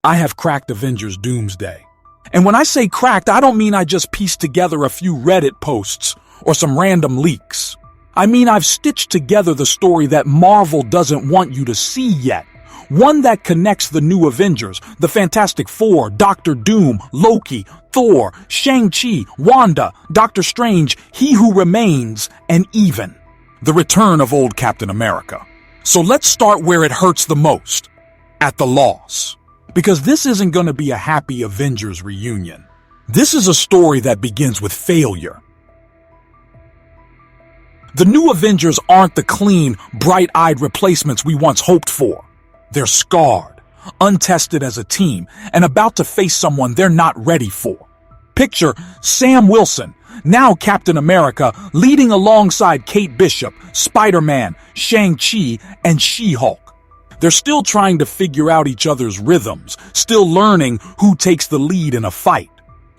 I have cracked Avengers Doomsday. And when I say cracked, I don't mean I just pieced together a few Reddit posts or some random leaks. I mean I've stitched together the story that Marvel doesn't want you to see yet. One that connects the new Avengers, the Fantastic Four, Doctor Doom, Loki, Thor, Shang-Chi, Wanda, Doctor Strange, He Who Remains, and even the return of old Captain America. So let's start where it hurts the most, at the loss. Because this isn't going to be a happy Avengers reunion. This is a story that begins with failure. The new Avengers aren't the clean, bright-eyed replacements we once hoped for. They're scarred, untested as a team, and about to face someone they're not ready for. Picture Sam Wilson, now Captain America, leading alongside Kate Bishop, Spider-Man, Shang-Chi, and She-Hulk. They're still trying to figure out each other's rhythms, still learning who takes the lead in a fight.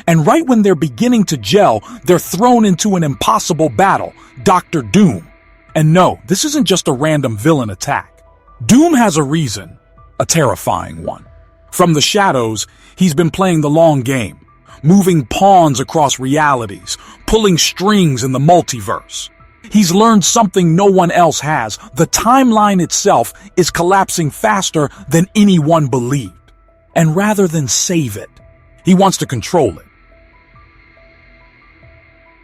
And right when they're beginning to gel, they're thrown into an impossible battle, Doctor Doom. And no, this isn't just a random villain attack. Doom has a reason, a terrifying one. From the shadows, he's been playing the long game, moving pawns across realities, pulling strings in the multiverse. He's learned something no one else has. The timeline itself is collapsing faster than anyone believed. And rather than save it, he wants to control it.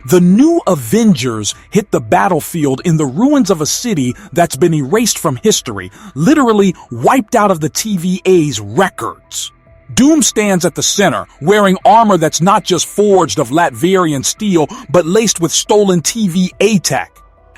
The new Avengers hit the battlefield in the ruins of a city that's been erased from history, literally wiped out of the TVA's records. Doom stands at the center, wearing armor that's not just forged of Latvian steel, but laced with stolen TVA tech.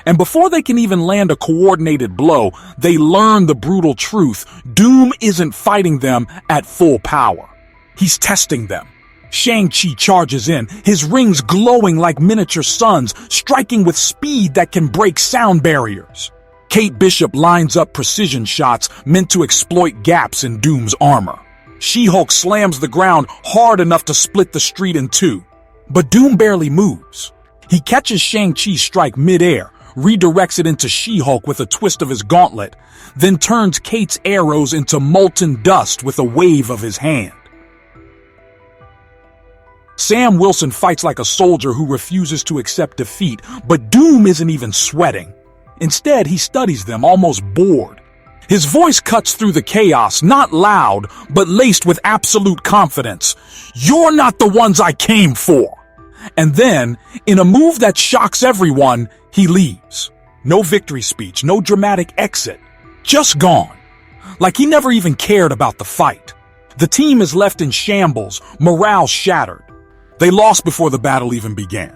And before they can even land a coordinated blow, they learn the brutal truth. Doom isn't fighting them at full power. He's testing them. Shang-Chi charges in, his rings glowing like miniature suns, striking with speed that can break sound barriers. Kate Bishop lines up precision shots meant to exploit gaps in Doom's armor. She-Hulk slams the ground hard enough to split the street in two. But Doom barely moves. He catches Shang-Chi's strike mid-air, redirects it into She-Hulk with a twist of his gauntlet, then turns Kate's arrows into molten dust with a wave of his hand. Sam Wilson fights like a soldier who refuses to accept defeat, but Doom isn't even sweating. Instead, he studies them, almost bored. His voice cuts through the chaos, not loud, but laced with absolute confidence. "You're not the ones I came for!" And then, in a move that shocks everyone, he leaves. No victory speech, no dramatic exit. Just gone. Like he never even cared about the fight. The team is left in shambles, morale shattered. They lost before the battle even began.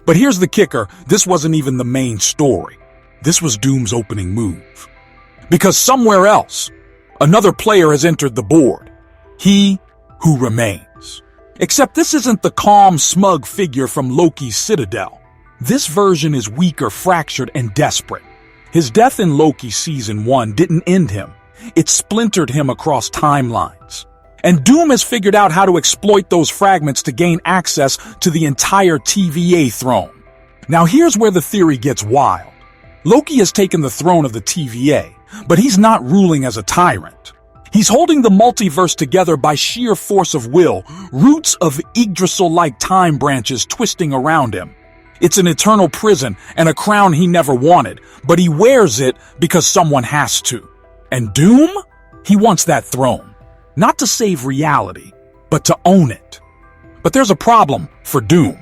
But here's the kicker, this wasn't even the main story. This was Doom's opening move. Because somewhere else, another player has entered the board. He Who Remains. Except this isn't the calm, smug figure from Loki's Citadel. This version is weaker, fractured, and desperate. His death in Loki Season 1 didn't end him. It splintered him across timelines. And Doom has figured out how to exploit those fragments to gain access to the entire TVA throne. Now here's where the theory gets wild. Loki has taken the throne of the TVA, but he's not ruling as a tyrant. He's holding the multiverse together by sheer force of will, roots of Yggdrasil-like time branches twisting around him. It's an eternal prison and a crown he never wanted, but he wears it because someone has to. And Doom? He wants that throne. Not to save reality, but to own it. But there's a problem for Doom.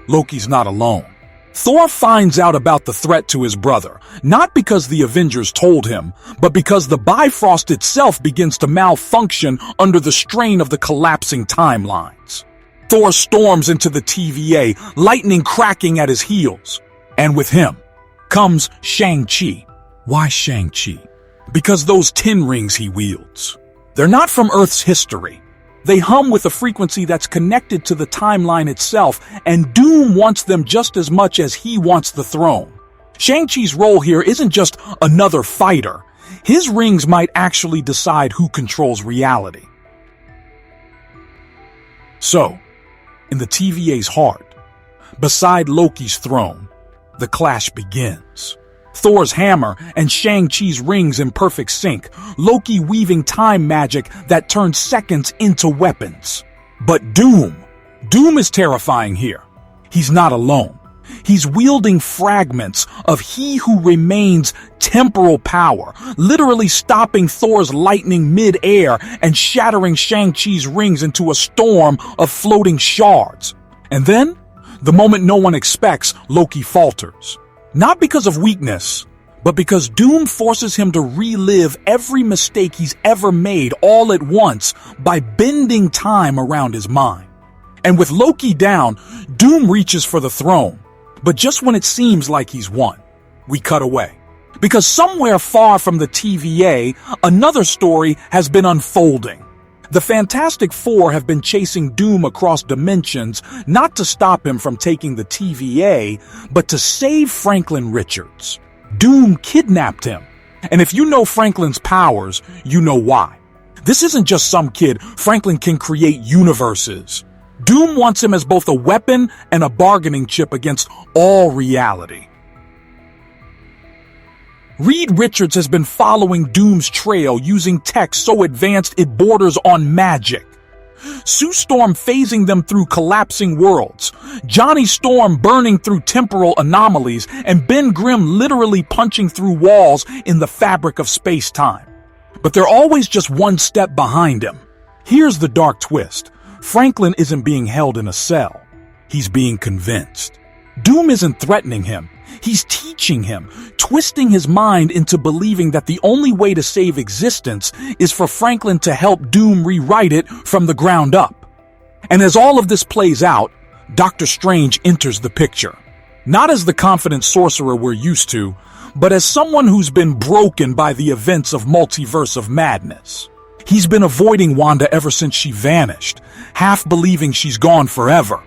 Loki's not alone. Thor finds out about the threat to his brother, not because the Avengers told him, but because the Bifrost itself begins to malfunction under the strain of the collapsing timelines. Thor storms into the TVA, lightning cracking at his heels. And with him comes Shang-Chi. Why Shang-Chi? Because those 10 rings he wields. They're not from Earth's history. They hum with a frequency that's connected to the timeline itself, and Doom wants them just as much as he wants the throne. Shang-Chi's role here isn't just another fighter. His rings might actually decide who controls reality. So, in the TVA's heart, beside Loki's throne, the clash begins. Thor's hammer and Shang-Chi's rings in perfect sync, Loki weaving time magic that turns seconds into weapons. But Doom is terrifying here. He's not alone. He's wielding fragments of He Who Remains' temporal power, literally stopping Thor's lightning mid-air and shattering Shang-Chi's rings into a storm of floating shards. And then, the moment no one expects, Loki falters. Not because of weakness, but because Doom forces him to relive every mistake he's ever made all at once by bending time around his mind. And with Loki down, Doom reaches for the throne. But just when it seems like he's won, we cut away. Because somewhere far from the TVA, another story has been unfolding. The Fantastic Four have been chasing Doom across dimensions, not to stop him from taking the TVA, but to save Franklin Richards. Doom kidnapped him. And if you know Franklin's powers, you know why. This isn't just some kid. Franklin can create universes. Doom wants him as both a weapon and a bargaining chip against all reality. Reed Richards has been following Doom's trail using tech so advanced it borders on magic. Sue Storm phasing them through collapsing worlds, Johnny Storm burning through temporal anomalies, and Ben Grimm literally punching through walls in the fabric of space-time. But they're always just one step behind him. Here's the dark twist. Franklin isn't being held in a cell. He's being convinced. Doom isn't threatening him. He's teaching him, twisting his mind into believing that the only way to save existence is for Franklin to help Doom rewrite it from the ground up. And as all of this plays out, Doctor Strange enters the picture. Not as the confident sorcerer we're used to, but as someone who's been broken by the events of Multiverse of Madness. He's been avoiding Wanda ever since she vanished, half believing she's gone forever.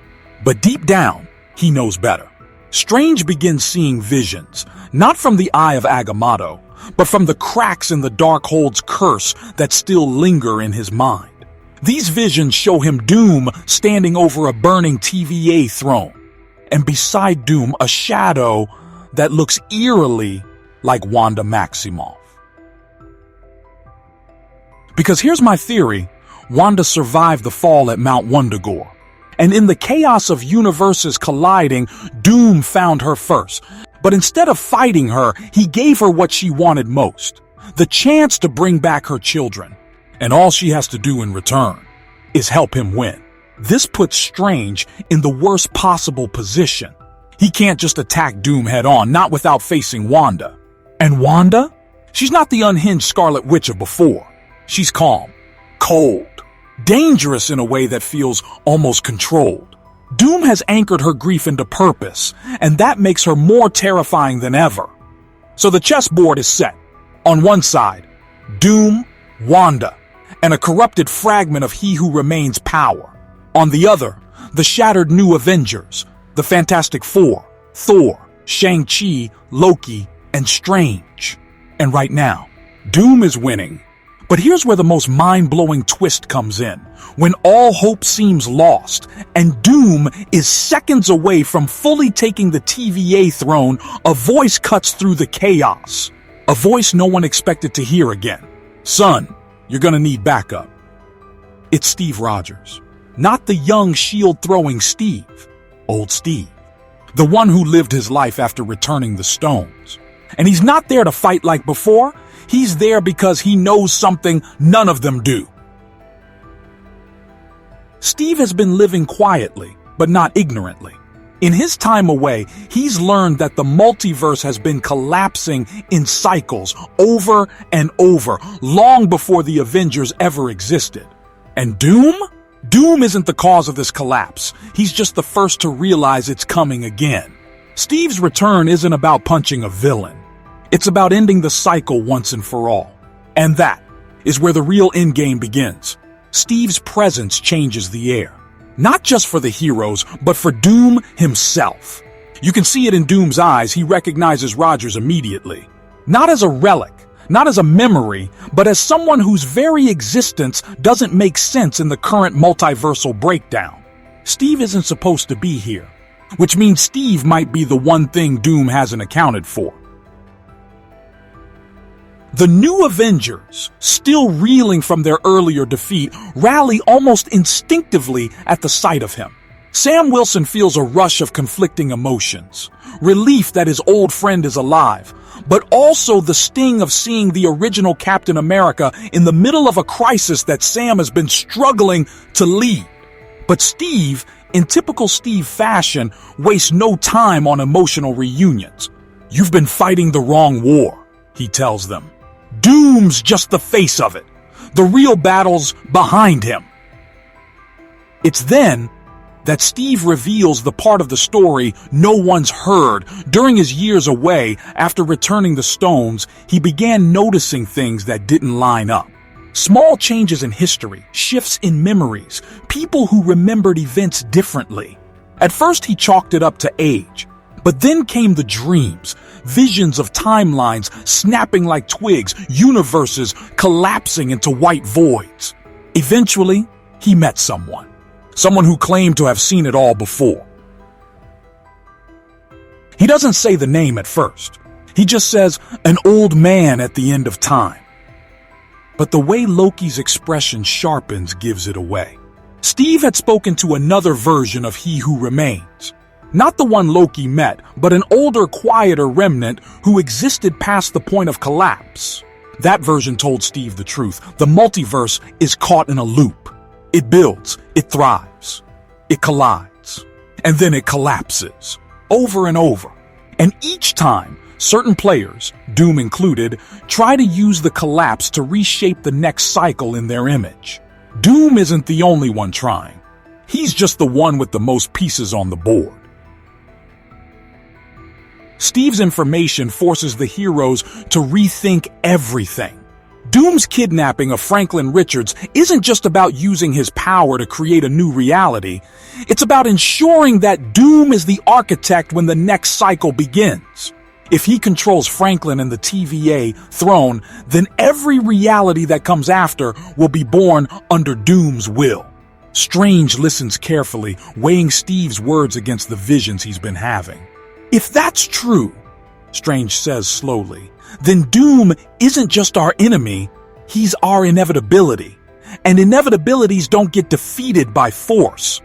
But deep down, he knows better. Strange begins seeing visions, not from the Eye of Agamotto, but from the cracks in the Darkhold's curse that still linger in his mind. These visions show him Doom standing over a burning TVA throne, and beside Doom a shadow that looks eerily like Wanda Maximoff. Because here's my theory, Wanda survived the fall at Mount Wundagore. And in the chaos of universes colliding, Doom found her first. But instead of fighting her, he gave her what she wanted most, the chance to bring back her children. And all she has to do in return is help him win. This puts Strange in the worst possible position. He can't just attack Doom head on, not without facing Wanda. And Wanda? She's not the unhinged Scarlet Witch of before. She's calm, cold, dangerous in a way that feels almost controlled. Doom has anchored her grief into purpose, and that makes her more terrifying than ever. So the chessboard is set. On one side, Doom, Wanda, and a corrupted fragment of He Who Remains power. On the other, the shattered new Avengers, the Fantastic Four, Thor, Shang-Chi, Loki, and Strange. And right now, Doom is winning. But here's where the most mind-blowing twist comes in, when all hope seems lost, and Doom is seconds away from fully taking the TVA throne. A voice cuts through the chaos. A voice no one expected to hear again. Son, you're gonna need backup. It's Steve Rogers. Not the young shield-throwing Steve. Old Steve. The one who lived his life after returning the stones. And he's not there to fight like before. He's there because he knows something none of them do. Steve has been living quietly, but not ignorantly. In his time away, he's learned that the multiverse has been collapsing in cycles over and over, long before the Avengers ever existed. And Doom? Doom isn't the cause of this collapse. He's just the first to realize it's coming again. Steve's return isn't about punching a villain. It's about ending the cycle once and for all. And that is where the real endgame begins. Steve's presence changes the air. Not just for the heroes, but for Doom himself. You can see it in Doom's eyes. He recognizes Rogers immediately. Not as a relic, not as a memory, but as someone whose very existence doesn't make sense in the current multiversal breakdown. Steve isn't supposed to be here, which means Steve might be the one thing Doom hasn't accounted for. The new Avengers, still reeling from their earlier defeat, rally almost instinctively at the sight of him. Sam Wilson feels a rush of conflicting emotions. Relief that his old friend is alive, but also the sting of seeing the original Captain America in the middle of a crisis that Sam has been struggling to lead. But Steve, in typical Steve fashion, wastes no time on emotional reunions. "You've been fighting the wrong war," he tells them. "Doom's just the face of it. The real battle's behind him." It's then that Steve reveals the part of the story no one's heard. During his years away, after returning the stones, he began noticing things that didn't line up. Small changes in history, shifts in memories, people who remembered events differently. At first he chalked it up to age, but then came the dreams, visions of timelines snapping like twigs, universes collapsing into white voids. Eventually, he met someone who claimed to have seen it all before. He doesn't say the name at first. He just says, "an old man at the end of time." But the way Loki's expression sharpens gives it away. Steve had spoken to another version of He Who Remains. Not the one Loki met, but an older, quieter remnant who existed past the point of collapse. That version told Steve the truth. The multiverse is caught in a loop. It builds, it thrives, it collides, and then it collapses, over and over. And each time, certain players, Doom included, try to use the collapse to reshape the next cycle in their image. Doom isn't the only one trying. He's just the one with the most pieces on the board. Steve's information forces the heroes to rethink everything. Doom's kidnapping of Franklin Richards isn't just about using his power to create a new reality. It's about ensuring that Doom is the architect when the next cycle begins. If he controls Franklin and the TVA throne, then every reality that comes after will be born under Doom's will. Strange listens carefully, weighing Steve's words against the visions he's been having. "If that's true," Strange says slowly, "then Doom isn't just our enemy, he's our inevitability. And inevitabilities don't get defeated by force."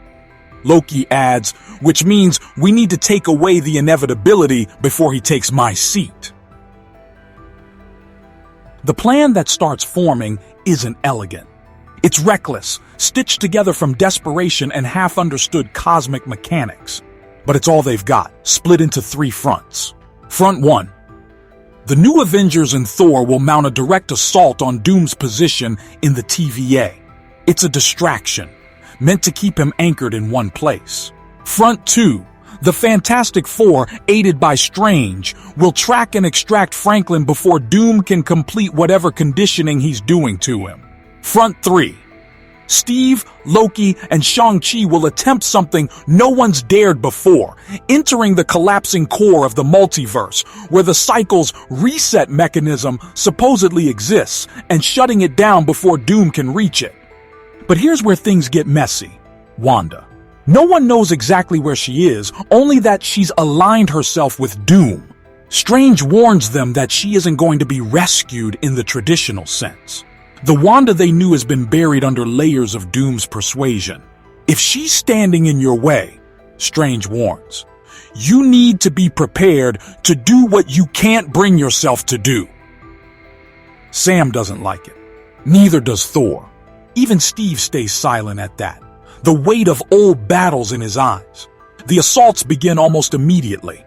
Loki adds, "which means we need to take away the inevitability before he takes my seat." The plan that starts forming isn't elegant. It's reckless, stitched together from desperation and half-understood cosmic mechanics. But it's all they've got, split into 3 fronts. Front 1. The new Avengers and Thor will mount a direct assault on Doom's position in the TVA. It's a distraction, meant to keep him anchored in one place. Front 2. The Fantastic Four, aided by Strange, will track and extract Franklin before Doom can complete whatever conditioning he's doing to him. Front 3. Steve, Loki, and Shang-Chi will attempt something no one's dared before, entering the collapsing core of the multiverse, where the cycle's reset mechanism supposedly exists, and shutting it down before Doom can reach it. But here's where things get messy. Wanda. No one knows exactly where she is, only that she's aligned herself with Doom. Strange warns them that she isn't going to be rescued in the traditional sense. The Wanda they knew has been buried under layers of Doom's persuasion. If she's standing in your way, Strange warns, you need to be prepared to do what you can't bring yourself to do. Sam doesn't like it. Neither does Thor. Even Steve stays silent at that, the weight of old battles in his eyes. The assaults begin almost immediately.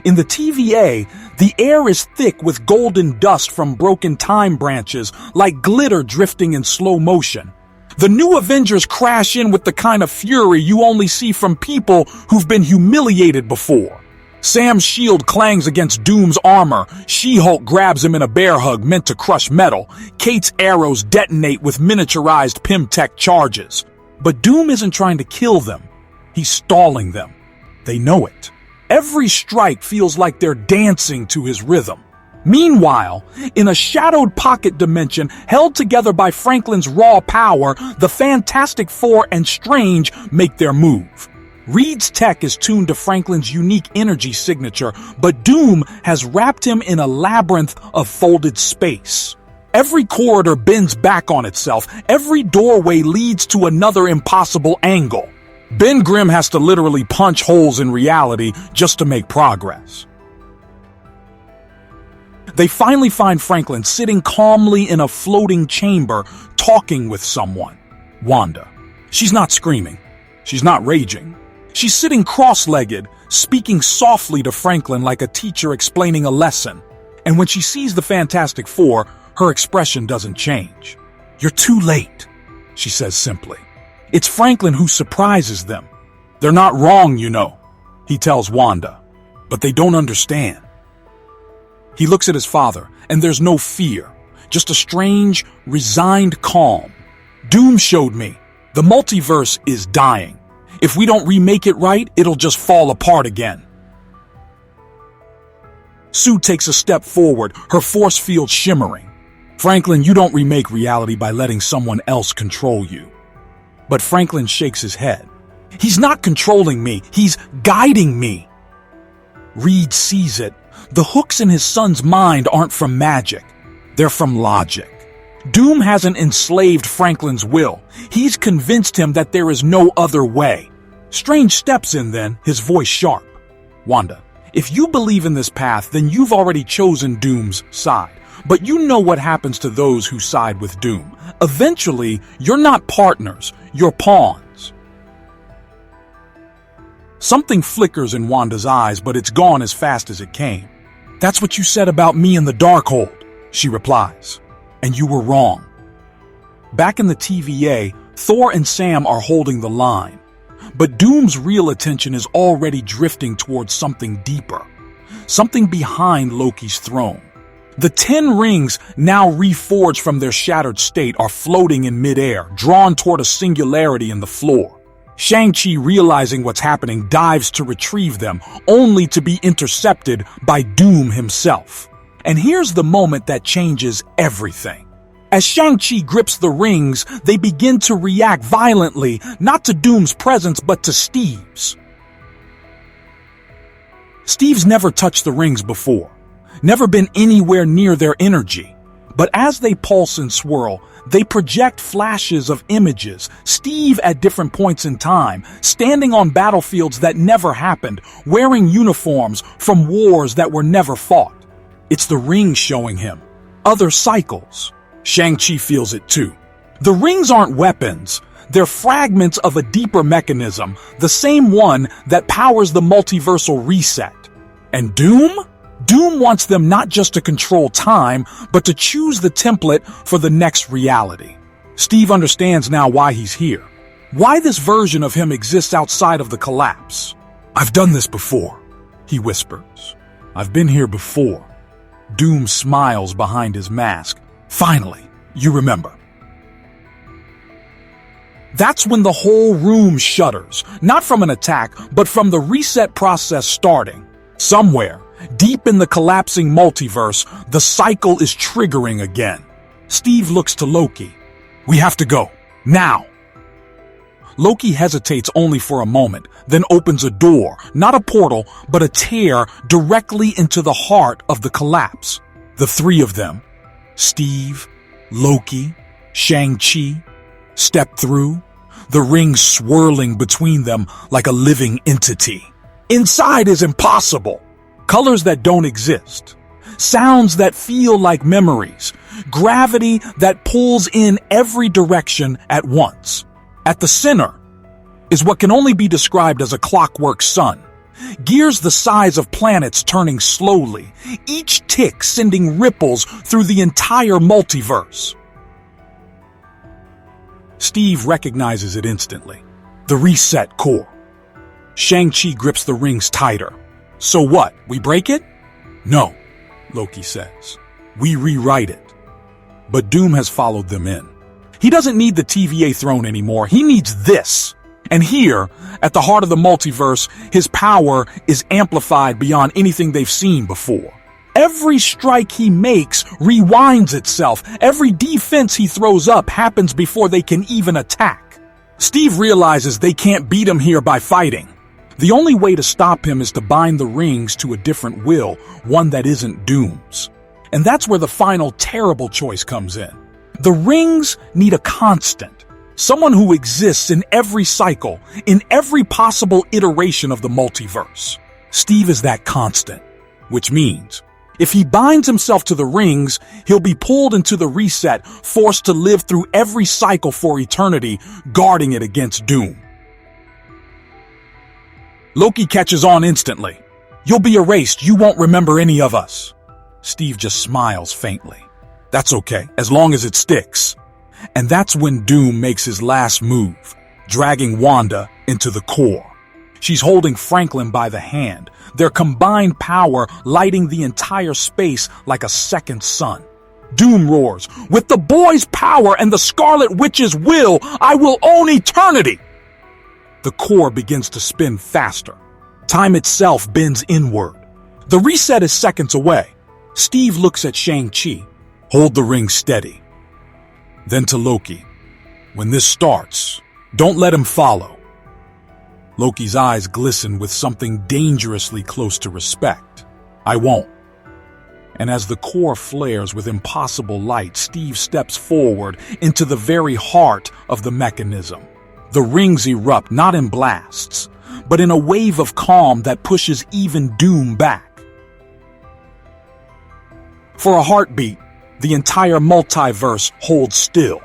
In the TVA, the air is thick with golden dust from broken time branches, like glitter drifting in slow motion. The new Avengers crash in with the kind of fury you only see from people who've been humiliated before. Sam's shield clangs against Doom's armor. She-Hulk grabs him in a bear hug meant to crush metal. Kate's arrows detonate with miniaturized Pym-Tech charges. But Doom isn't trying to kill them. He's stalling them. They know it. Every strike feels like they're dancing to his rhythm. Meanwhile, in a shadowed pocket dimension held together by Franklin's raw power, the Fantastic Four and Strange make their move. Reed's tech is tuned to Franklin's unique energy signature, but Doom has wrapped him in a labyrinth of folded space. Every corridor bends back on itself. Every doorway leads to another impossible angle. Ben Grimm has to literally punch holes in reality just to make progress. They finally find Franklin sitting calmly in a floating chamber, talking with someone. Wanda. She's not screaming. She's not raging. She's sitting cross-legged, speaking softly to Franklin like a teacher explaining a lesson. And when she sees the Fantastic Four, her expression doesn't change. "You're too late," she says simply. It's Franklin who surprises them. "They're not wrong, you know," he tells Wanda. "But they don't understand." He looks at his father, and there's no fear, just a strange, resigned calm. "Doom showed me. The multiverse is dying. If we don't remake it right, it'll just fall apart again." Sue takes a step forward, her force field shimmering. "Franklin, you don't remake reality by letting someone else control you." But Franklin shakes his head. "He's not controlling me, he's guiding me." Reed sees it. The hooks in his son's mind aren't from magic. They're from logic. Doom hasn't enslaved Franklin's will. He's convinced him that there is no other way. Strange steps in then, his voice sharp. "Wanda, if you believe in this path, then you've already chosen Doom's side. But you know what happens to those who side with Doom. Eventually, you're not partners, you're pawns." Something flickers in Wanda's eyes, but it's gone as fast as it came. "That's what you said about me in the Darkhold," she replies. "And you were wrong." Back in the TVA, Thor and Sam are holding the line. But Doom's real attention is already drifting towards something deeper. Something behind Loki's throne. The 10 rings, now reforged from their shattered state, are floating in midair, drawn toward a singularity in the floor. Shang-Chi, realizing what's happening, dives to retrieve them, only to be intercepted by Doom himself. And here's the moment that changes everything. As Shang-Chi grips the rings, they begin to react violently, not to Doom's presence, but to Steve's. Steve's never touched the rings before, never been anywhere near their energy. But as they pulse and swirl, they project flashes of images, Steve at different points in time, standing on battlefields that never happened, wearing uniforms from wars that were never fought. It's the rings showing him other cycles. Shang-Chi feels it too. The rings aren't weapons. They're fragments of a deeper mechanism, the same one that powers the multiversal reset. And Doom? Doom wants them not just to control time, but to choose the template for the next reality. Steve understands now why he's here. Why this version of him exists outside of the collapse. "I've done this before," he whispers. "I've been here before." Doom smiles behind his mask. "Finally, you remember." That's when the whole room shudders, not from an attack, but from the reset process starting. Somewhere, deep in the collapsing multiverse, the cycle is triggering again. Steve looks to Loki. "We have to go. Now." Loki hesitates only for a moment, then opens a door, not a portal, but a tear directly into the heart of the collapse. The three of them, Steve, Loki, Shang-Chi, step through, the rings swirling between them like a living entity. Inside is impossible. Colors that don't exist. Sounds that feel like memories. Gravity that pulls in every direction at once. At the center is what can only be described as a clockwork sun. Gears the size of planets turning slowly, each tick sending ripples through the entire multiverse. Steve recognizes it instantly. The reset core. Shang-Chi grips the rings tighter. "So what, we break it?" "No," Loki says. "We rewrite it." But Doom has followed them in. He doesn't need the TVA throne anymore. He needs this. And here, at the heart of the multiverse, his power is amplified beyond anything they've seen before. Every strike he makes rewinds itself. Every defense he throws up happens before they can even attack. Steve realizes they can't beat him here by fighting. The only way to stop him is to bind the rings to a different will, one that isn't Doom's. And that's where the final terrible choice comes in. The rings need a constant, someone who exists in every cycle, in every possible iteration of the multiverse. Steve is that constant, which means if he binds himself to the rings, he'll be pulled into the reset, forced to live through every cycle for eternity, guarding it against Doom. Loki catches on instantly. "You'll be erased. You won't remember any of us." Steve just smiles faintly. "That's okay, as long as it sticks." And that's when Doom makes his last move, dragging Wanda into the core. She's holding Franklin by the hand, their combined power lighting the entire space like a second sun. Doom roars, "With the boy's power and the Scarlet Witch's will, I will own eternity!" The core begins to spin faster. Time itself bends inward. The reset is seconds away. Steve looks at Shang-Chi. "Hold the ring steady." Then to Loki. "When this starts, don't let him follow." Loki's eyes glisten with something dangerously close to respect. "I won't." And as the core flares with impossible light, Steve steps forward into the very heart of the mechanism. The rings erupt not in blasts, but in a wave of calm that pushes even Doom back. For a heartbeat, the entire multiverse holds still.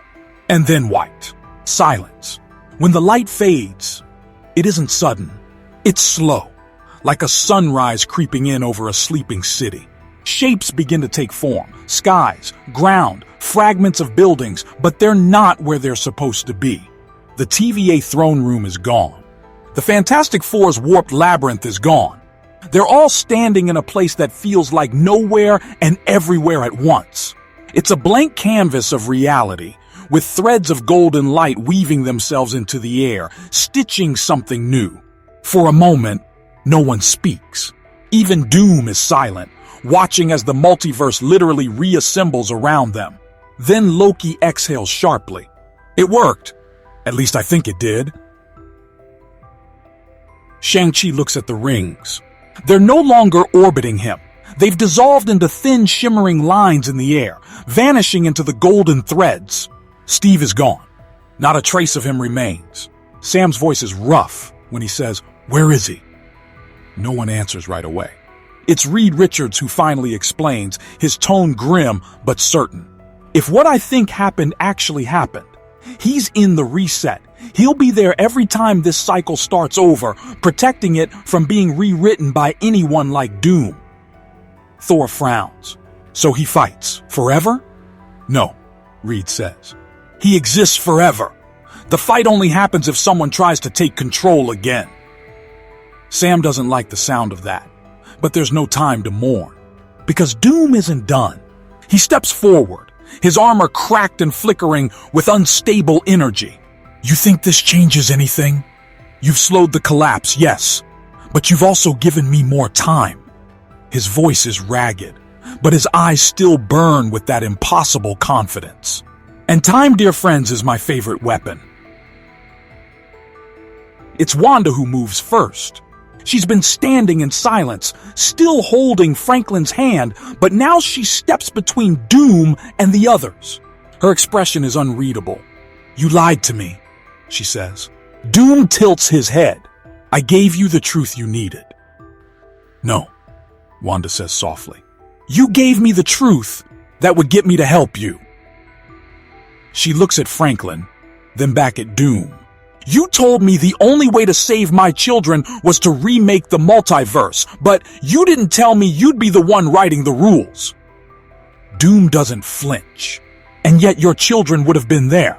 And then white. Silence. When the light fades, it isn't sudden. It's slow, like a sunrise creeping in over a sleeping city. Shapes begin to take form. Skies, ground, fragments of buildings, but they're not where they're supposed to be. The TVA throne room is gone. The Fantastic Four's warped labyrinth is gone. They're all standing in a place that feels like nowhere and everywhere at once. It's a blank canvas of reality, with threads of golden light weaving themselves into the air, stitching something new. For a moment, no one speaks. Even Doom is silent, watching as the multiverse literally reassembles around them. Then Loki exhales sharply. "It worked. At least I think it did." Shang-Chi looks at the rings. They're no longer orbiting him. They've dissolved into thin, shimmering lines in the air, vanishing into the golden threads. Steve is gone. Not a trace of him remains. Sam's voice is rough when he says, "Where is he?" No one answers right away. It's Reed Richards who finally explains, his tone grim but certain. "If what I think happened actually happened, he's in the reset. He'll be there every time this cycle starts over, protecting it from being rewritten by anyone like Doom." Thor frowns. "So he fights forever?" "No," Reed says. "He exists forever. The fight only happens if someone tries to take control again." Sam doesn't like the sound of that, but there's no time to mourn. Because Doom isn't done. He steps forward, his armor cracked and flickering with unstable energy. "You think this changes anything? You've slowed the collapse, yes, but you've also given me more time." His voice is ragged, but his eyes still burn with that impossible confidence. And time, dear friends, is my favorite weapon. It's Wanda who moves first. She's been standing in silence, still holding Franklin's hand, but now she steps between Doom and the others. Her expression is unreadable. "You lied to me," she says. Doom tilts his head. "I gave you the truth you needed." "No," Wanda says softly. "You gave me the truth that would get me to help you." She looks at Franklin, then back at Doom. "You told me the only way to save my children was to remake the multiverse, but you didn't tell me you'd be the one writing the rules." Doom doesn't flinch, and yet your children would have been there.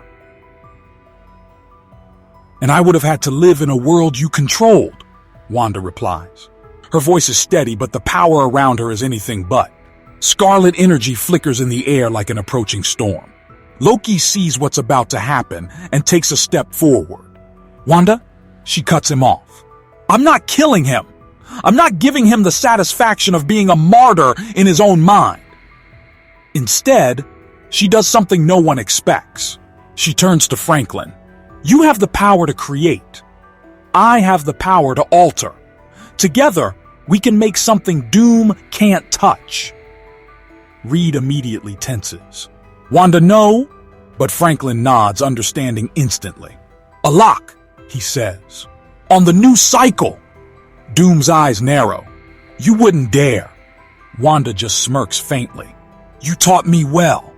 "And I would have had to live in a world you controlled," Wanda replies. Her voice is steady, but the power around her is anything but. Scarlet energy flickers in the air like an approaching storm. Loki sees what's about to happen and takes a step forward. "Wanda?" She cuts him off. "I'm not killing him. I'm not giving him the satisfaction of being a martyr in his own mind." Instead, she does something no one expects. She turns to Franklin. "You have the power to create. I have the power to alter. Together, we can make something Doom can't touch. Reed immediately tenses. Wanda, no, but Franklin nods, understanding instantly. A lock, he says. On the new cycle. Doom's eyes narrow. You wouldn't dare. Wanda just smirks faintly. You taught me well.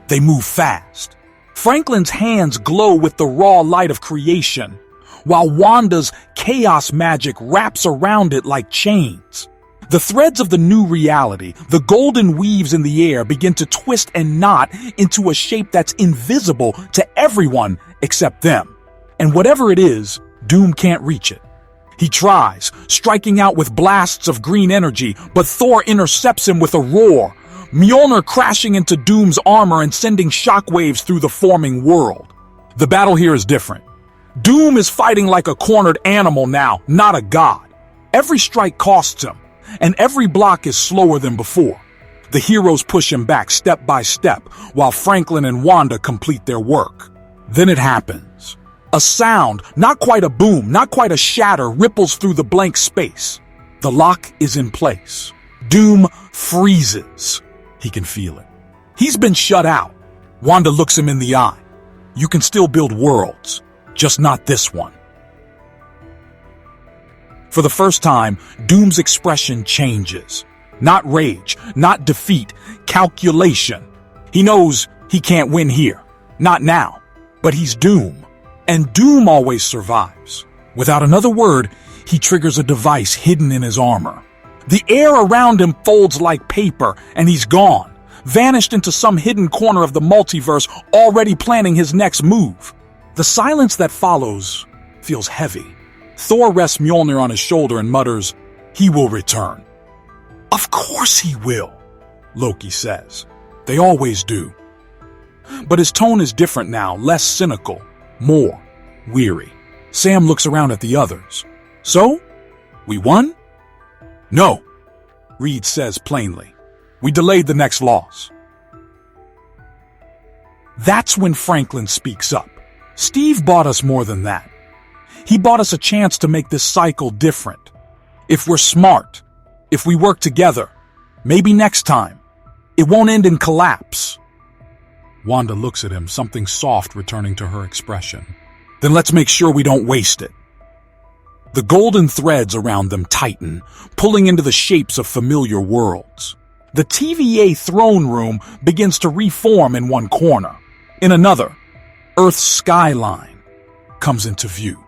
They move fast. Franklin's hands glow with the raw light of creation, while Wanda's chaos magic wraps around it like chains. The threads of the new reality, the golden weaves in the air, begin to twist and knot into a shape that's invisible to everyone except them. And whatever it is, Doom can't reach it. He tries, striking out with blasts of green energy, but Thor intercepts him with a roar, Mjolnir crashing into Doom's armor and sending shockwaves through the forming world. The battle here is different. Doom is fighting like a cornered animal now, not a god. Every strike costs him, and every block is slower than before. The heroes push him back step by step, while Franklin and Wanda complete their work. Then it happens. A sound, not quite a boom, not quite a shatter, ripples through the blank space. The lock is in place. Doom freezes. He can feel it. He's been shut out. Wanda looks him in the eye. You can still build worlds, just not this one. For the first time, Doom's expression changes. Not rage, not defeat, calculation. He knows he can't win here. Not now. But he's Doom. And Doom always survives. Without another word, he triggers a device hidden in his armor. The air around him folds like paper, and he's gone, vanished into some hidden corner of the multiverse, already planning his next move. The silence that follows feels heavy. Thor rests Mjolnir on his shoulder and mutters, "He will return." "Of course he will," Loki says. "They always do." But his tone is different now, less cynical, more weary. Sam looks around at the others. "So? We won?" "No," Reed says plainly. "We delayed the next loss." That's when Franklin speaks up. "Steve bought us more than that. He bought us a chance to make this cycle different. If we're smart, if we work together, maybe next time, it won't end in collapse." Wanda looks at him, something soft returning to her expression. "Then let's make sure we don't waste it." The golden threads around them tighten, pulling into the shapes of familiar worlds. The TVA throne room begins to reform in one corner. In another, Earth's skyline comes into view.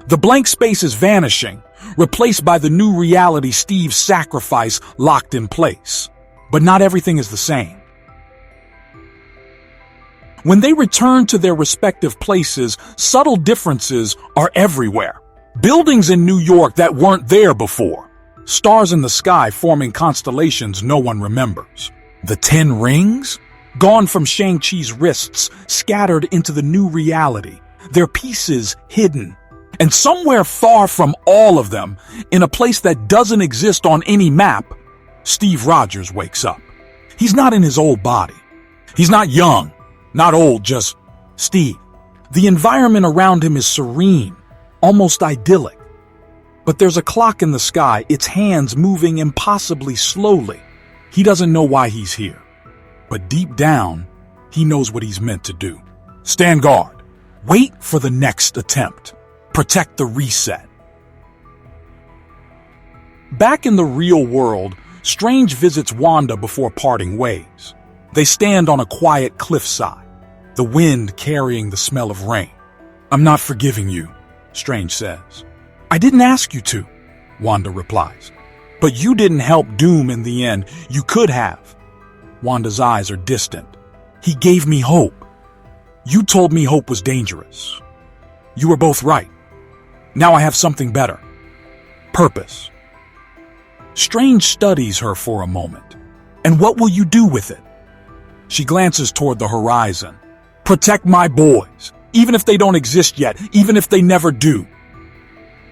The blank space is vanishing, replaced by the new reality Steve's sacrifice locked in place. But not everything is the same. When they return to their respective places, subtle differences are everywhere. Buildings in New York that weren't there before. Stars in the sky forming constellations no one remembers. The 10 rings? Gone from Shang-Chi's wrists, scattered into the new reality. Their pieces hidden. And somewhere far from all of them, in a place that doesn't exist on any map, Steve Rogers wakes up. He's not in his old body. He's not young. Not old, just Steve. The environment around him is serene, almost idyllic. But there's a clock in the sky, its hands moving impossibly slowly. He doesn't know why he's here. But deep down, he knows what he's meant to do. Stand guard. Wait for the next attempt. Protect the reset. Back in the real world, Strange visits Wanda before parting ways. They stand on a quiet cliffside, the wind carrying the smell of rain. "I'm not forgiving you," Strange says. "I didn't ask you to," Wanda replies. "But you didn't help Doom in the end. You could have." Wanda's eyes are distant. "He gave me hope. You told me hope was dangerous. You were both right. Now I have something better. Purpose." Strange studies her for a moment. "And what will you do with it?" She glances toward the horizon. "Protect my boys, even if they don't exist yet, even if they never do."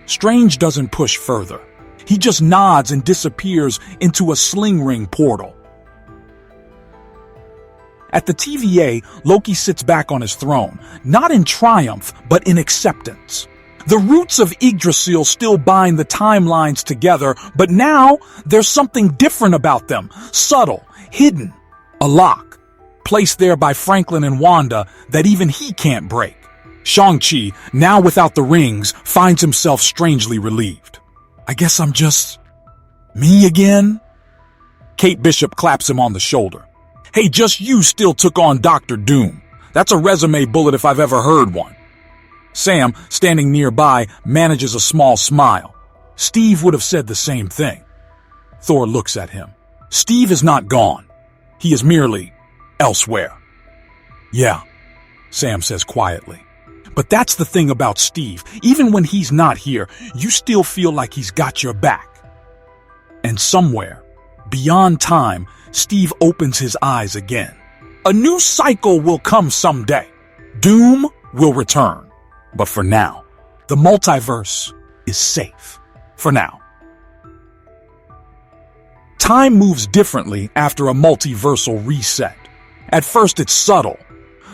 Strange doesn't push further. He just nods and disappears into a sling ring portal. At the TVA, Loki sits back on his throne, not in triumph, but in acceptance. The roots of Yggdrasil still bind the timelines together, but now there's something different about them, subtle, hidden, a lock, placed there by Franklin and Wanda that even he can't break. Shang-Chi, now without the rings, finds himself strangely relieved. I guess I'm just me again? Kate Bishop claps him on the shoulder. Hey, just you still took on Dr. Doom. That's a resume bullet if I've ever heard one. Sam, standing nearby, manages a small smile. Steve would have said the same thing. Thor looks at him. Steve is not gone. He is merely elsewhere. Yeah, Sam says quietly. But that's the thing about Steve. Even when he's not here, you still feel like he's got your back. And somewhere, beyond time, Steve opens his eyes again. A new cycle will come someday. Doom will return. But for now, the multiverse is safe. For now. Time moves differently after a multiversal reset. At first it's subtle.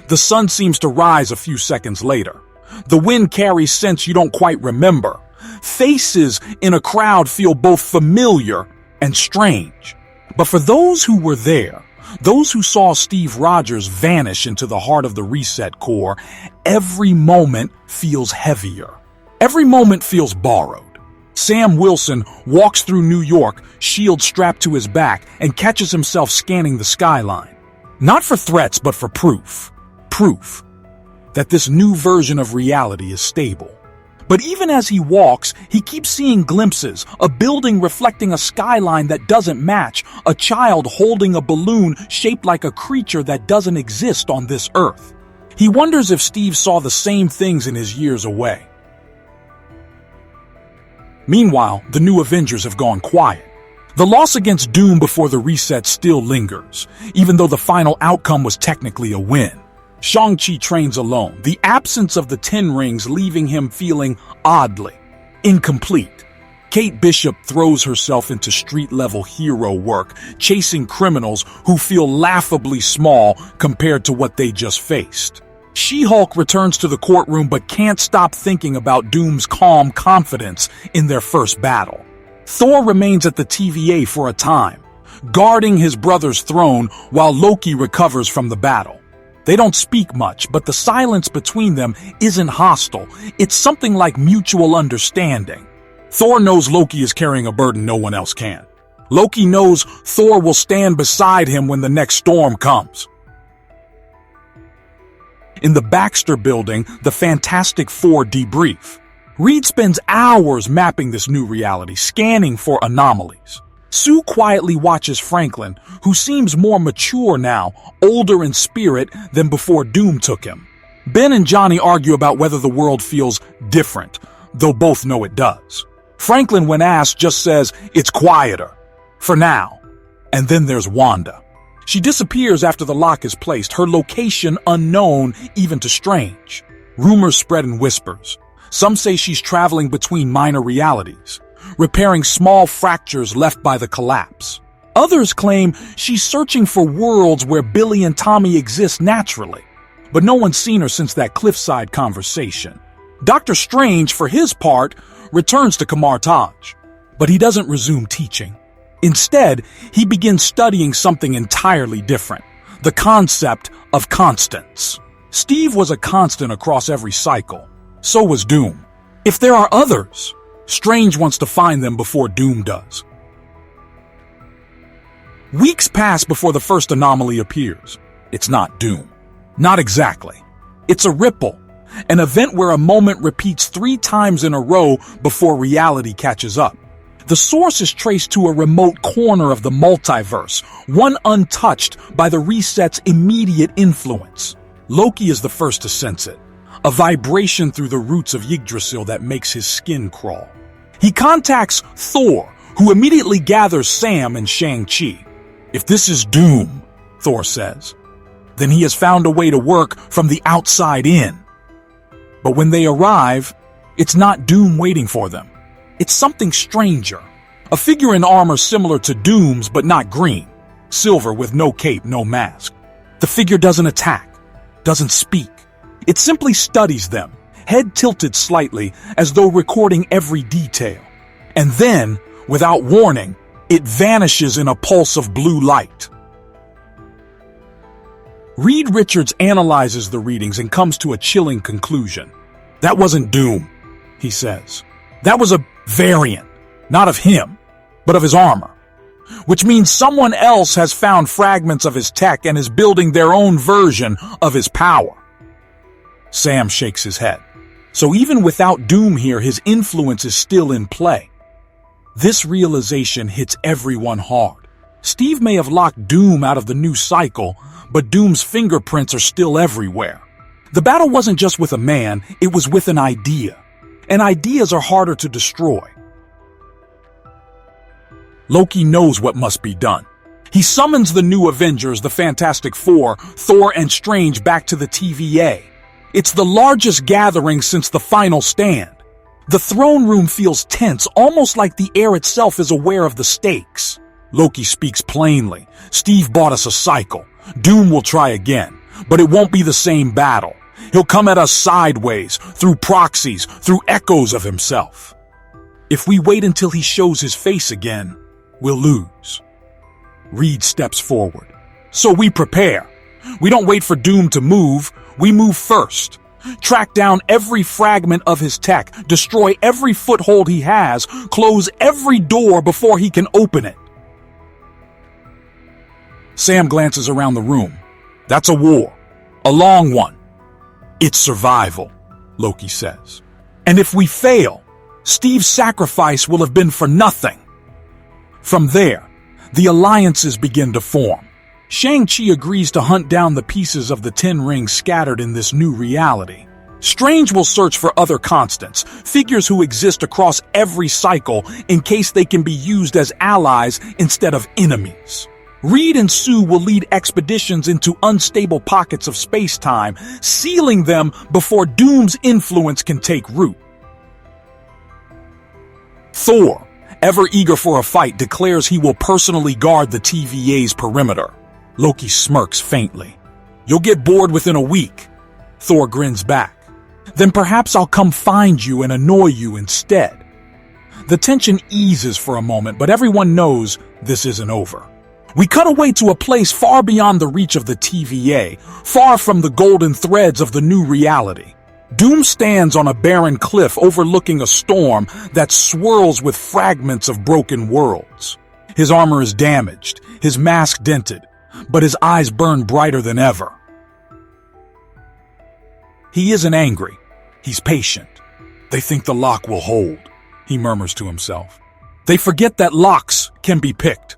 The sun seems to rise a few seconds later. The wind carries scents you don't quite remember. Faces in a crowd feel both familiar and strange. But for those who were there, those who saw Steve Rogers vanish into the heart of the reset core, every moment feels heavier. Every moment feels borrowed. Sam Wilson walks through New York, shield strapped to his back, and catches himself scanning the skyline. Not for threats, but for proof. Proof that this new version of reality is stable. But even as he walks, he keeps seeing glimpses, a building reflecting a skyline that doesn't match, a child holding a balloon shaped like a creature that doesn't exist on this earth. He wonders if Steve saw the same things in his years away. Meanwhile, the new Avengers have gone quiet. The loss against Doom before the reset still lingers, even though the final outcome was technically a win. Shang-Chi trains alone, the absence of the 10 rings leaving him feeling oddly incomplete. Kate Bishop throws herself into street-level hero work, chasing criminals who feel laughably small compared to what they just faced. She-Hulk returns to the courtroom but can't stop thinking about Doom's calm confidence in their first battle. Thor remains at the TVA for a time, guarding his brother's throne while Loki recovers from the battle. They don't speak much, but the silence between them isn't hostile. It's something like mutual understanding. Thor knows Loki is carrying a burden no one else can. Loki knows Thor will stand beside him when the next storm comes. In the Baxter building, the Fantastic Four debrief. Reed spends hours mapping this new reality, scanning for anomalies. Sue quietly watches Franklin, who seems more mature now, older in spirit than before Doom took him. Ben and Johnny argue about whether the world feels different, though both know it does. Franklin, when asked, just says it's quieter. For now. And then there's Wanda. She disappears after the lock is placed, her location unknown even to Strange. Rumors spread in whispers. Some say she's traveling between minor realities, repairing small fractures left by the collapse. Others claim she's searching for worlds where Billy and Tommy exist naturally, but no one's seen her since that cliffside conversation. Dr. Strange, for his part, returns to Kamar Taj, but he doesn't resume teaching. Instead, he begins studying something entirely different, the concept of constants. Steve was a constant across every cycle. So was Doom. If there are others, Strange wants to find them before Doom does. Weeks pass before the first anomaly appears. It's not Doom. Not exactly. It's a ripple, an event where a moment repeats 3 times in a row before reality catches up. The source is traced to a remote corner of the multiverse, one untouched by the reset's immediate influence. Loki is the first to sense it, a vibration through the roots of Yggdrasil that makes his skin crawl. He contacts Thor, who immediately gathers Sam and Shang-Chi. If this is Doom, Thor says, then he has found a way to work from the outside in. But when they arrive, it's not Doom waiting for them. It's something stranger. A figure in armor similar to Doom's but not green. Silver with no cape, no mask. The figure doesn't attack, doesn't speak. It simply studies them, head tilted slightly as though recording every detail. And then, without warning, it vanishes in a pulse of blue light. Reed Richards analyzes the readings and comes to a chilling conclusion. That wasn't Doom, he says. That was a variant, not of him, but of his armor. Which means someone else has found fragments of his tech and is building their own version of his power. Sam shakes his head. So even without Doom here, his influence is still in play. This realization hits everyone hard. Steve may have locked Doom out of the new cycle, but Doom's fingerprints are still everywhere. The battle wasn't just with a man, it was with an idea. And ideas are harder to destroy. Loki knows what must be done. He summons the new Avengers, the Fantastic Four, Thor and Strange back to the TVA. It's the largest gathering since the final stand. The throne room feels tense, almost like the air itself is aware of the stakes. Loki speaks plainly. Steve bought us a cycle. Doom will try again, but it won't be the same battle. He'll come at us sideways, through proxies, through echoes of himself. If we wait until he shows his face again, we'll lose. Reed steps forward. So we prepare. We don't wait for Doom to move, we move first. Track down every fragment of his tech, destroy every foothold he has, close every door before he can open it. Sam glances around the room. That's a war. A long one. It's survival, Loki says. And if we fail, Steve's sacrifice will have been for nothing. From there, the alliances begin to form. Shang-Chi agrees to hunt down the pieces of the Ten Rings scattered in this new reality. Strange will search for other constants, figures who exist across every cycle in case they can be used as allies instead of enemies. Reed and Sue will lead expeditions into unstable pockets of space-time, sealing them before Doom's influence can take root. Thor, ever eager for a fight, declares he will personally guard the TVA's perimeter. Loki smirks faintly. You'll get bored within a week. Thor grins back. Then perhaps I'll come find you and annoy you instead. The tension eases for a moment, but everyone knows this isn't over. We cut away to a place far beyond the reach of the TVA, far from the golden threads of the new reality. Doom stands on a barren cliff overlooking a storm that swirls with fragments of broken worlds. His armor is damaged, his mask dented, but his eyes burn brighter than ever. He isn't angry. He's patient. They think the lock will hold, he murmurs to himself. They forget that locks can be picked.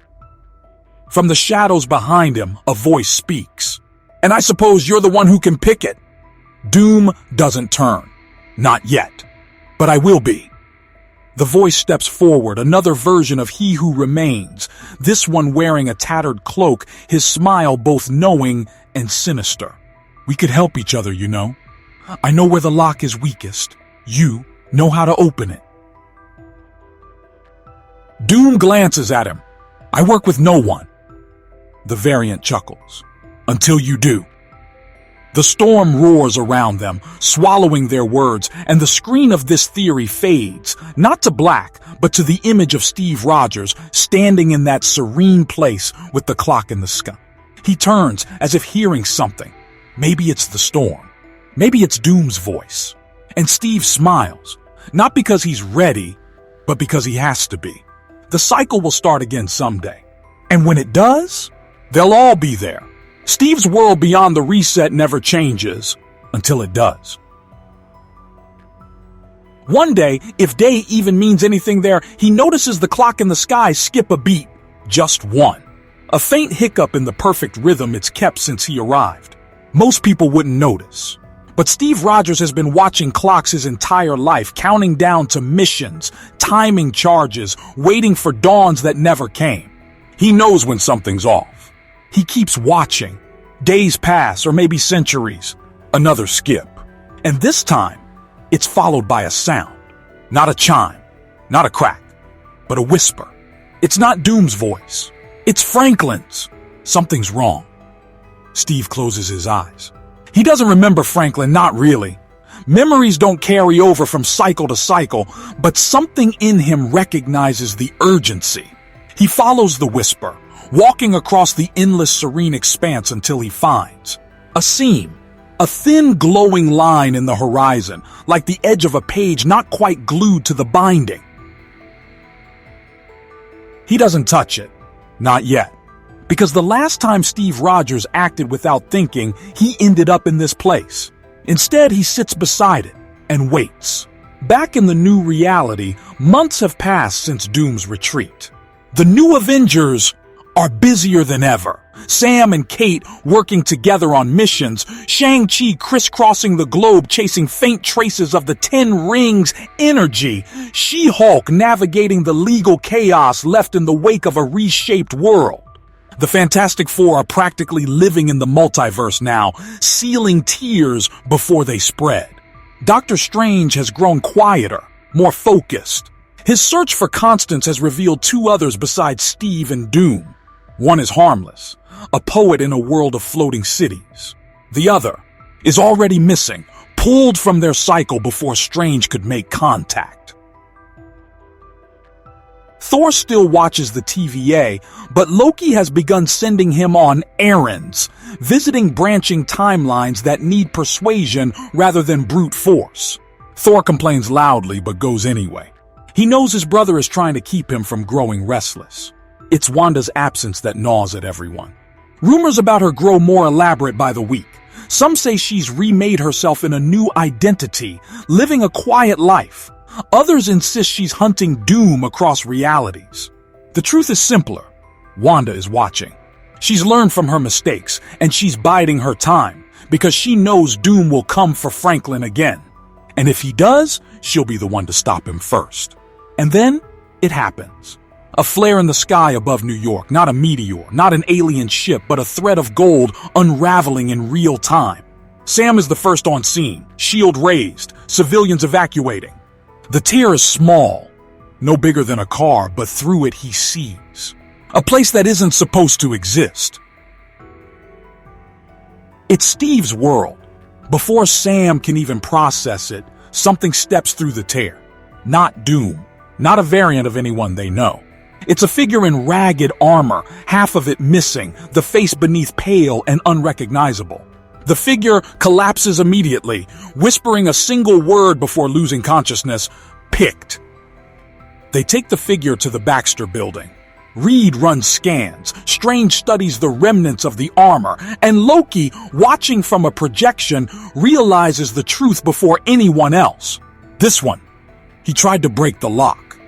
From the shadows behind him, a voice speaks. And I suppose you're the one who can pick it. Doom doesn't turn. Not yet. But I will be. The voice steps forward, another version of He Who Remains, this one wearing a tattered cloak, his smile both knowing and sinister. We could help each other, you know. I know where the lock is weakest. You know how to open it. Doom glances at him. I work with no one. The variant chuckles. Until you do. The storm roars around them, swallowing their words, and the screen of this theory fades, not to black, but to the image of Steve Rogers standing in that serene place with the clock in the sky. He turns as if hearing something. Maybe it's the storm. Maybe it's Doom's voice. And Steve smiles, not because he's ready, but because he has to be. The cycle will start again someday. And when it does, they'll all be there. Steve's world beyond the reset never changes until it does. One day, if day even means anything there, he notices the clock in the sky skip a beat. Just one. A faint hiccup in the perfect rhythm it's kept since he arrived. Most people wouldn't notice. But Steve Rogers has been watching clocks his entire life, counting down to missions, timing charges, waiting for dawns that never came. He knows when something's off. He keeps watching. Days pass, or maybe centuries. Another skip. And this time, it's followed by a sound. Not a chime, not a crack, but a whisper. It's not Doom's voice. It's Franklin's. Something's wrong. Steve closes his eyes. He doesn't remember Franklin, not really. Memories don't carry over from cycle to cycle, but something in him recognizes the urgency. He follows the whisper, walking across the endless serene expanse until he finds a seam, a thin glowing line in the horizon, like the edge of a page not quite glued to the binding. He doesn't touch it. Not yet. Because the last time Steve Rogers acted without thinking, he ended up in this place. Instead, he sits beside it and waits. Back in the new reality, months have passed since Doom's retreat. The new Avengers are busier than ever. Sam and Kate working together on missions, Shang-Chi crisscrossing the globe chasing faint traces of the Ten Rings energy, She-Hulk navigating the legal chaos left in the wake of a reshaped world. The Fantastic Four are practically living in the multiverse now, sealing tears before they spread. Doctor Strange has grown quieter, more focused. His search for Constance has revealed two others besides Steve and Doom. One is harmless, a poet in a world of floating cities. The other is already missing, pulled from their cycle before Strange could make contact. Thor still watches the TVA, but Loki has begun sending him on errands, visiting branching timelines that need persuasion rather than brute force. Thor complains loudly but goes anyway. He knows his brother is trying to keep him from growing restless. It's Wanda's absence that gnaws at everyone. Rumors about her grow more elaborate by the week. Some say she's remade herself in a new identity, living a quiet life. Others insist she's hunting Doom across realities. The truth is simpler. Wanda is watching. She's learned from her mistakes, and she's biding her time, because she knows Doom will come for Franklin again. And if he does, she'll be the one to stop him first. And then, it happens. A flare in the sky above New York, not a meteor, not an alien ship, but a thread of gold unraveling in real time. Sam is the first on scene, shield raised, civilians evacuating. The tear is small, no bigger than a car, but through it he sees a place that isn't supposed to exist. It's Steve's world. Before Sam can even process it, something steps through the tear. Not Doom, not a variant of anyone they know. It's a figure in ragged armor, half of it missing, the face beneath pale and unrecognizable. The figure collapses immediately, whispering a single word before losing consciousness, "Picked." They take the figure to the Baxter building. Reed runs scans, Strange studies the remnants of the armor, and Loki, watching from a projection, realizes the truth before anyone else. This one, he tried to break the lock.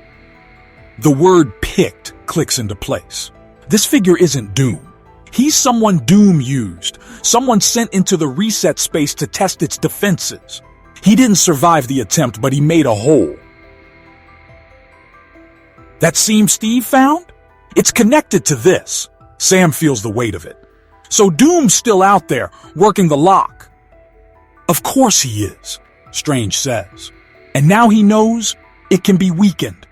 The word "picked" clicks into place. This figure isn't Doom. He's someone Doom used, someone sent into the reset space to test its defenses. He didn't survive the attempt, but he made a hole. That seam Steve found? It's connected to this. Sam feels the weight of it. So Doom's still out there, working the lock. Of course he is, Strange says. And now he knows it can be weakened.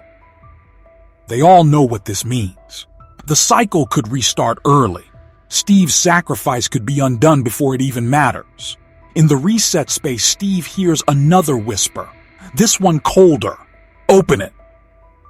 They all know what this means. The cycle could restart early. Steve's sacrifice could be undone before it even matters. In the reset space, Steve hears another whisper. This one colder. Open it.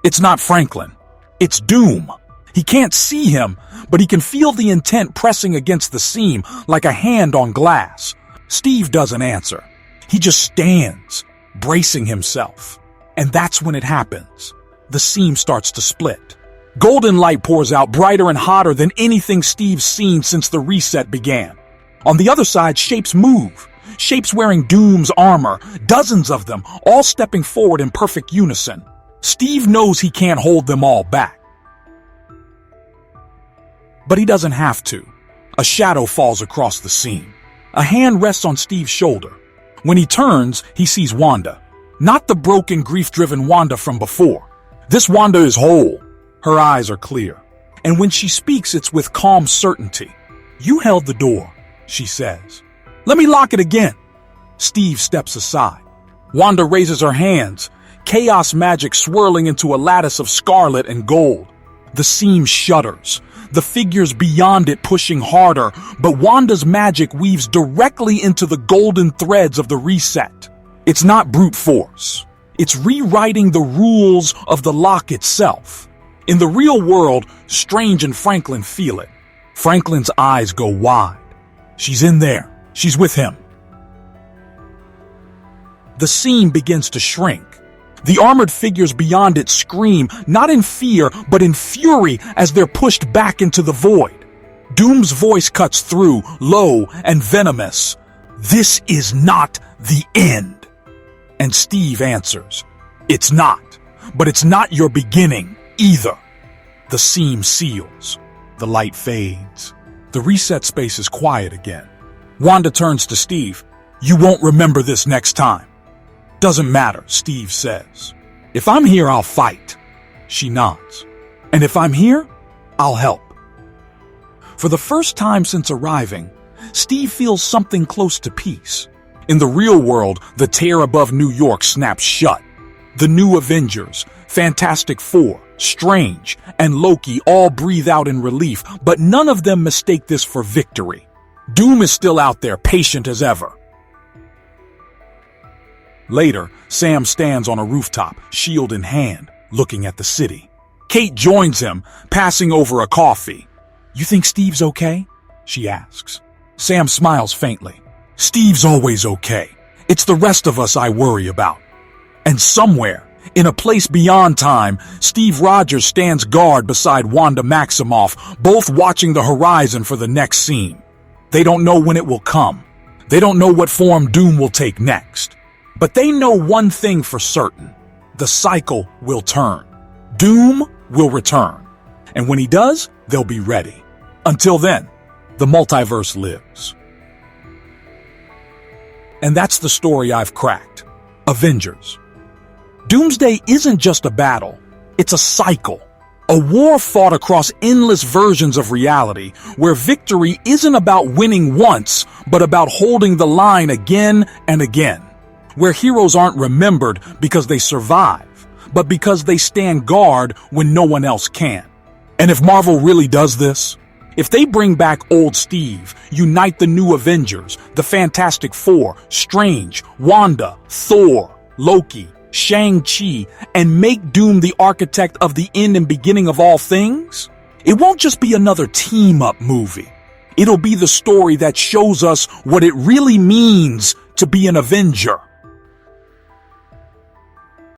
It's not Franklin. It's Doom. He can't see him, but he can feel the intent pressing against the seam like a hand on glass. Steve doesn't answer. He just stands, bracing himself. And that's when it happens. The seam starts to split. Golden light pours out, brighter and hotter than anything Steve's seen since the reset began. On the other side, shapes move. Shapes wearing Doom's armor, dozens of them, all stepping forward in perfect unison. Steve knows he can't hold them all back. But he doesn't have to. A shadow falls across the seam. A hand rests on Steve's shoulder. When he turns, he sees Wanda. Not the broken, grief-driven Wanda from before. This Wanda is whole. Her eyes are clear. And when she speaks, it's with calm certainty. "You held the door," she says. "Let me lock it again." Steve steps aside. Wanda raises her hands, chaos magic swirling into a lattice of scarlet and gold. The seam shudders. the figures beyond it pushing harder, but Wanda's magic weaves directly into the golden threads of the reset. It's not brute force. It's rewriting the rules of the lock itself. In the real world, Strange and Franklin feel it. Franklin's eyes go wide. She's in there. She's with him. The scene begins to shrink. The armored figures beyond it scream, not in fear, but in fury as they're pushed back into the void. Doom's voice cuts through, low and venomous. "This is not the end." And Steve answers, "It's not, but it's not your beginning either." The seam seals. The light fades. The reset space is quiet again. Wanda turns to Steve. "You won't remember this next time." "Doesn't matter," Steve says. "If I'm here, I'll fight." She nods. "And if I'm here, I'll help." For the first time since arriving, Steve feels something close to peace. In the real world, the tear above New York snaps shut. The new Avengers, Fantastic Four, Strange, and Loki all breathe out in relief, but none of them mistake this for victory. Doom is still out there, patient as ever. Later, Sam stands on a rooftop, shield in hand, looking at the city. Kate joins him, passing over a coffee. "You think Steve's okay?" she asks. Sam smiles faintly. "Steve's always okay. It's the rest of us I worry about." And somewhere, in a place beyond time, Steve Rogers stands guard beside Wanda Maximoff, both watching the horizon for the next scene. They don't know when it will come. They don't know what form Doom will take next. But they know one thing for certain. The cycle will turn. Doom will return. And when he does, they'll be ready. Until then, the multiverse lives. And that's the story I've cracked. Avengers. Doomsday isn't just a battle. It's a cycle. A war fought across endless versions of reality, where victory isn't about winning once, but about holding the line again and again. Where heroes aren't remembered because they survive, but because they stand guard when no one else can. And if Marvel really does this, if they bring back old Steve, unite the new Avengers, the Fantastic Four, Strange, Wanda, Thor, Loki, Shang-Chi, and make Doom the architect of the end and beginning of all things, it won't just be another team-up movie. It'll be the story that shows us what it really means to be an Avenger.